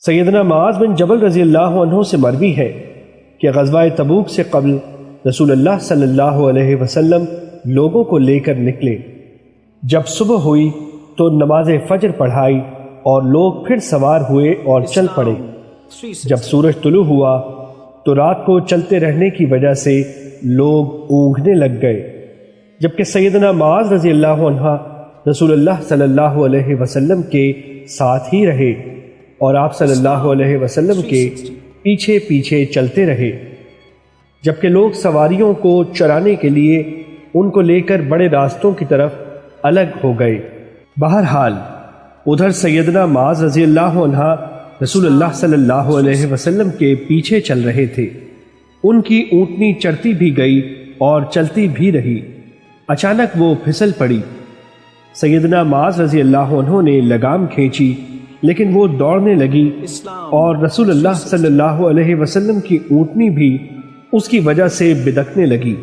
سیدنا معاذ بن جبل رضی اللہ عنہ سے مروی ہے کہ غزوہ تبوک سے قبل رسول اللہ صلی اللہ علیہ وسلم لوگوں کو لے کر نکلے۔ جب صبح ہوئی تو نماز فجر پڑھائی اور لوگ پھر سوار ہوئے اور چل پڑے۔ جب سورج طلوع ہوا تو رات کو چلتے رہنے کی وجہ سے لوگ اونگھنے لگ گئے، جبکہ سیدنا معاذ رضی اللہ عنہ رسول اللہ صلی اللہ علیہ وسلم کے ساتھ ہی رہے اور آپ صلی اللہ علیہ وسلم کے پیچھے پیچھے چلتے رہے، جبکہ لوگ سواریوں کو چرانے کے لیے ان کو لے کر بڑے راستوں کی طرف الگ ہو گئے۔ بہرحال ادھر سیدنا معاذ رضی اللہ عنہ رسول اللہ صلی اللہ علیہ وسلم کے پیچھے چل رہے تھے۔ ان کی اونٹنی چڑھتی بھی گئی اور چلتی بھی رہی۔ اچانک وہ پھسل پڑی۔ سیدنا معاذ رضی اللہ عنہ نے لگام کھینچی، لیکن وہ دوڑنے لگی اور رسول اللہ صلی اللہ علیہ وسلم کی اونٹنی بھی اس کی وجہ سے بدکنے لگی۔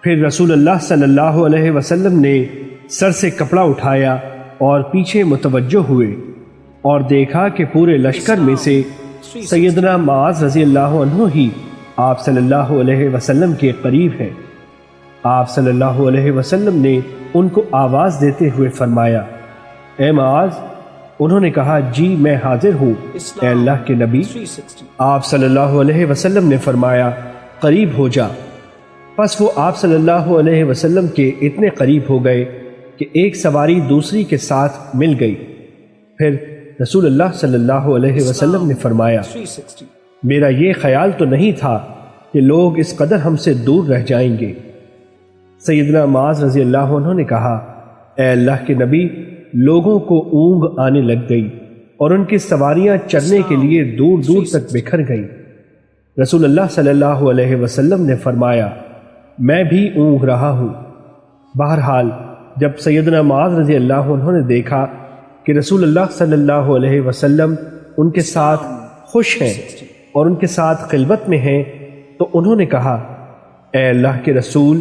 پھر رسول اللہ صلی اللہ علیہ وسلم نے سر سے کپڑا اٹھایا اور پیچھے متوجہ ہوئے اور دیکھا کہ پورے لشکر میں سے سیدنا معاذ رضی اللہ عنہ ہی آپ صلی اللہ علیہ وسلم کے قریب ہے۔ آپ صلی اللہ علیہ وسلم نے ان کو آواز دیتے ہوئے فرمایا، اے معاذ۔ انہوں نے کہا، جی میں حاضر ہوں اے اللہ کے نبی۔ آپ صلی اللہ علیہ وسلم نے فرمایا، قریب ہو جا۔ پس وہ آپ صلی اللہ علیہ وسلم کے اتنے قریب ہو گئے کہ ایک سواری دوسری کے ساتھ مل گئی۔ پھر رسول اللہ صلی اللہ علیہ وسلم نے فرمایا، میرا یہ خیال تو نہیں تھا کہ لوگ اس قدر ہم سے دور رہ جائیں گے۔ سیدنا معاذ رضی اللہ عنہ نے کہا، اے اللہ کے نبی، لوگوں کو اونگ آنے لگ گئی اور ان کی سواریاں چرنے کے لیے دور دور تک بکھر گئیں۔ رسول اللہ صلی اللہ علیہ وسلم نے فرمایا، میں بھی اونگ رہا ہوں۔ بہرحال جب سیدنا معاذ رضی اللہ عنہ نے دیکھا کہ رسول اللہ صلی اللہ علیہ وسلم ان کے ساتھ خوش ہیں اور ان کے ساتھ خلوت میں ہیں، تو انہوں نے کہا، اے اللہ کے رسول،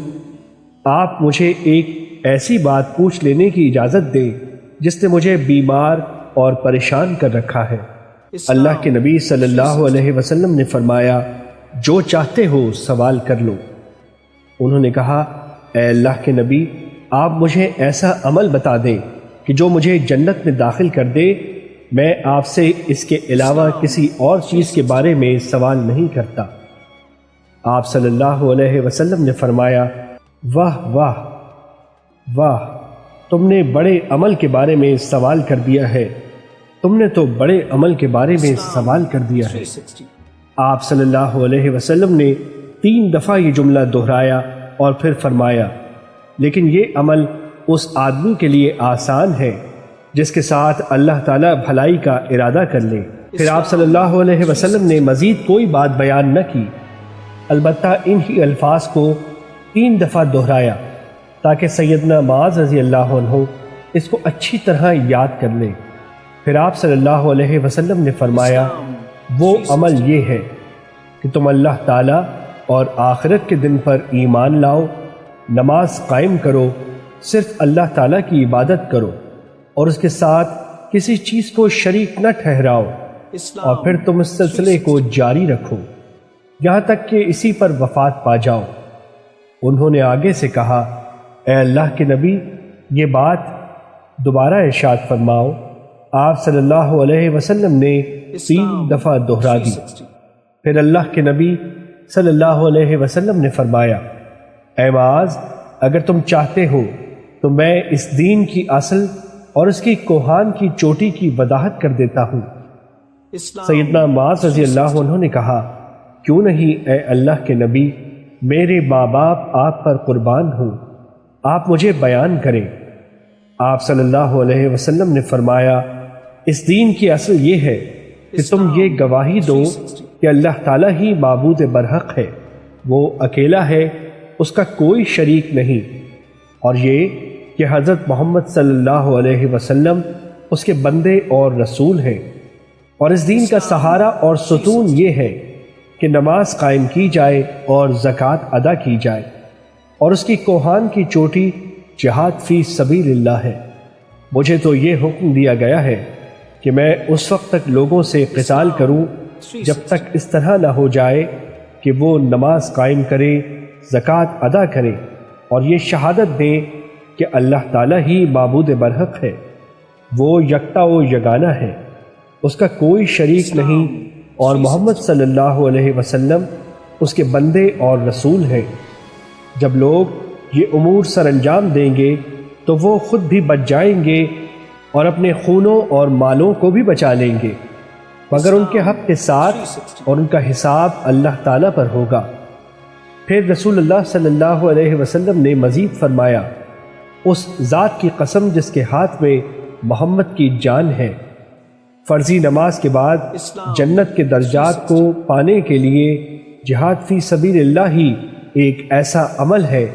آپ مجھے ایک ایسی بات پوچھ لینے کی اجازت دیں جس نے مجھے بیمار اور پریشان کر رکھا ہے۔ اللہ کے نبی صلی اللہ علیہ وسلم نے فرمایا، جو چاہتے ہو سوال کر لو۔ انہوں نے کہا، اے اللہ کے نبی، آپ مجھے ایسا عمل بتا دیں کہ جو مجھے جنت میں داخل کر دے۔ میں آپ سے اس کے علاوہ کسی اور چیز کے بارے میں سوال نہیں کرتا۔ آپ صلی اللہ علیہ وسلم نے فرمایا، واہ واہ واہ، تم نے بڑے عمل کے بارے میں سوال کر دیا ہے، تم نے تو بڑے عمل کے بارے میں سوال کر دیا ہے۔ آپ صلی اللہ علیہ وسلم نے 3 دفعہ یہ جملہ دہرایا اور پھر فرمایا، لیکن یہ عمل اس آدمی کے لیے آسان ہے جس کے ساتھ اللہ تعالیٰ بھلائی کا ارادہ کر لے۔ پھر آپ صلی اللہ علیہ وسلم نے مزید کوئی بات بیان نہ کی، البتہ انہی الفاظ کو 3 دفعہ دہرایا تاکہ سیدنا معاذ رضی اللہ عنہ اس کو اچھی طرح یاد کر لے۔ پھر آپ صلی اللہ علیہ وسلم نے فرمایا، وہ عمل یہ ہے کہ تم اللہ تعالیٰ اور آخرت کے دن پر ایمان لاؤ، نماز قائم کرو، صرف اللہ تعالیٰ کی عبادت کرو اور اس کے ساتھ کسی چیز کو شریک نہ ٹھہراؤ، اور پھر تم اس سلسلے کو جاری رکھو یہاں تک کہ اسی پر وفات پا جاؤ۔ انہوں نے آگے سے کہا، اے اللہ کے نبی، یہ بات دوبارہ ارشاد فرماؤ۔ آپ صلی اللہ علیہ وسلم نے 3 دفعہ دہرا دی۔ پھر اللہ کے نبی صلی اللہ علیہ وسلم نے فرمایا، اے معاذ، اگر تم چاہتے ہو تو میں اس دین کی اصل اور اس کی کوہان کی چوٹی کی وضاحت کر دیتا ہوں۔ سیدنا معاذ رضی اللہ عنہ نے کہا، کیوں نہیں اے اللہ کے نبی، میرے ماں باپ آپ پر قربان ہوں، آپ مجھے بیان کریں۔ آپ صلی اللہ علیہ وسلم نے فرمایا، اس دین کی اصل یہ ہے کہ تم یہ گواہی دو کہ اللہ تعالیٰ ہی معبود برحق ہے، وہ اکیلا ہے، اس کا کوئی شریک نہیں، اور یہ کہ حضرت محمد صلی اللہ علیہ وسلم اس کے بندے اور رسول ہیں، اور اس دین کا سہارا اور ستون یہ ہے کہ نماز قائم کی جائے اور زکوٰۃ ادا کی جائے، اور اس کی کوہان کی چوٹی جہاد فی سبیل اللہ ہے۔ مجھے تو یہ حکم دیا گیا ہے کہ میں اس وقت تک لوگوں سے قتال کروں جب تک اس طرح نہ ہو جائے کہ وہ نماز قائم کرے، زکوٰۃ ادا کرے اور یہ شہادت دیں کہ اللہ تعالیٰ ہی معبود برحق ہے، وہ یکتا و یگانہ ہے، اس کا کوئی شریک نہیں، اور محمد صلی اللہ علیہ وسلم اس کے بندے اور رسول ہیں۔ جب لوگ یہ امور سر انجام دیں گے تو وہ خود بھی بچ جائیں گے اور اپنے خونوں اور مالوں کو بھی بچا لیں گے، مگر ان کے حق کے ساتھ، اور ان کا حساب اللہ تعالیٰ پر ہوگا۔ پھر رسول اللہ صلی اللہ علیہ وسلم نے مزید فرمایا، اس ذات کی قسم جس کے ہاتھ میں محمد کی جان ہے، فرضی نماز کے بعد جنت کے درجات کو پانے کے لیے جہاد فی سبیل اللہ ہی ایک ایسا عمل ہے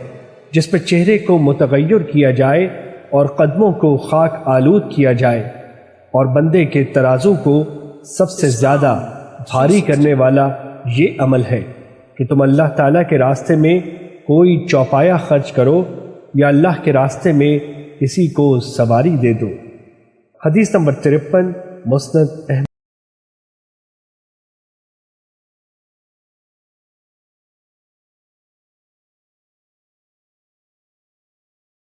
جس پہ چہرے کو متغیر کیا جائے اور قدموں کو خاک آلود کیا جائے، اور بندے کے ترازو کو سب سے زیادہ بھاری کرنے والا یہ عمل ہے کہ تم اللہ تعالیٰ کے راستے میں کوئی چوپایا خرچ کرو یا اللہ کے راستے میں کسی کو سواری دے دو۔ حدیث نمبر 53 مسند احمد۔